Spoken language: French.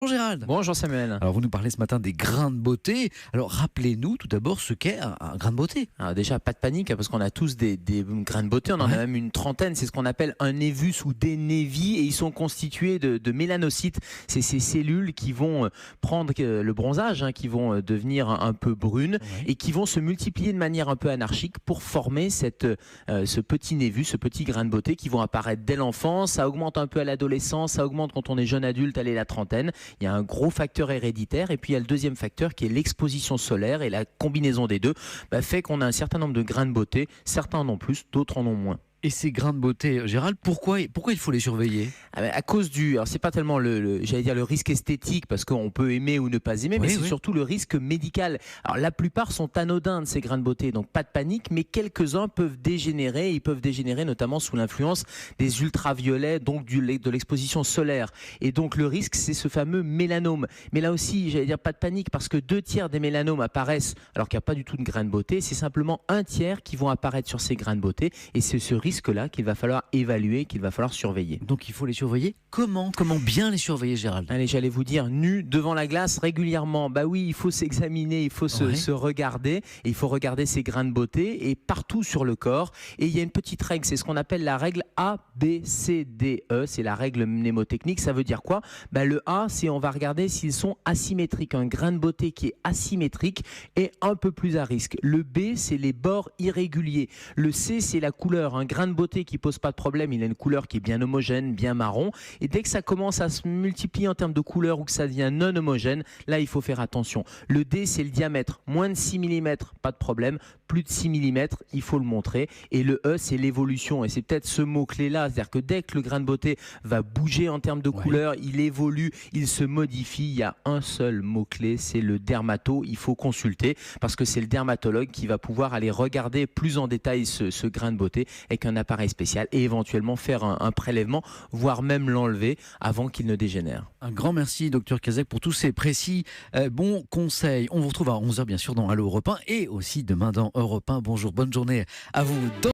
Bonjour Gérald. Bonjour Samuel. Alors vous nous parlez ce matin des grains de beauté. Alors rappelez-nous tout d'abord ce qu'est un grain de beauté. Alors déjà, pas de panique, parce qu'on a tous des grains de beauté, on en a même une trentaine. C'est ce qu'on appelle un névus ou des névis, et ils sont constitués de mélanocytes. C'est ces cellules qui vont prendre le bronzage, qui vont devenir un peu brunes, et qui vont se multiplier de manière un peu anarchique pour former ce petit névus, ce petit grain de beauté qui vont apparaître dès l'enfance. Ça augmente un peu à l'adolescence, ça augmente quand on est jeune adulte, allez la trentaine. Il y a un gros facteur héréditaire, et puis il y a le deuxième facteur qui est l'exposition solaire, et la combinaison des deux fait qu'on a un certain nombre de grains de beauté. Certains en ont plus, d'autres en ont moins. Et ces grains de beauté, Gérald, pourquoi il faut les surveiller? À cause alors c'est pas tellement j'allais dire le risque esthétique, parce qu'on peut aimer ou ne pas aimer, mais c'est surtout le risque médical. Alors la plupart sont anodins de ces grains de beauté, donc pas de panique, mais quelques-uns peuvent dégénérer. Ils peuvent dégénérer notamment sous l'influence des ultraviolets, donc de l'exposition solaire. Et donc le risque, c'est ce fameux mélanome. Mais là aussi, j'allais dire pas de panique, parce que 2 tiers des mélanomes apparaissent alors qu'il n'y a pas du tout de grains de beauté. C'est simplement 1 tiers qui vont apparaître sur ces grains de beauté, et c'est ce risque-là qu'il va falloir évaluer, qu'il va falloir surveiller. Donc il faut les surveiller. Comment bien les surveiller, Gérald? Allez, j'allais vous dire, nu devant la glace régulièrement. Bah oui, il faut s'examiner, il faut se regarder, et il faut regarder ces grains de beauté, et partout sur le corps. Et il y a une petite règle, c'est ce qu'on appelle la règle ABCDE, c'est la règle mnémotechnique. Ça veut dire quoi? Le A, c'est on va regarder s'ils sont asymétriques. Un grain de beauté qui est asymétrique est un peu plus à risque. Le B, c'est les bords irréguliers. Le C, c'est la couleur. Un grain de beauté qui pose pas de problème, il a une couleur qui est bien homogène, bien marron. Et dès que ça commence à se multiplier en termes de couleur, ou que ça devient non homogène, là il faut faire attention. Le D, c'est le diamètre. Moins de 6 mm, pas de problème. Plus de 6 mm, il faut le montrer. Et le E, c'est l'évolution. Et c'est peut-être ce mot-clé là, c'est-à-dire que dès que le grain de beauté va bouger en termes de couleur, il évolue, il se modifie. Il y a un seul mot-clé, c'est le dermato. Il faut consulter, parce que c'est le dermatologue qui va pouvoir aller regarder plus en détail ce grain de beauté avec un appareil spécial, et éventuellement faire un prélèvement, voire même l'enlever avant qu'il ne dégénère. Un grand merci, docteur Kazek, pour tous ces précis bons conseils. On vous retrouve à 11h bien sûr dans Allo Europe 1, et aussi demain dans Europe 1. Bonjour, bonne journée à vous.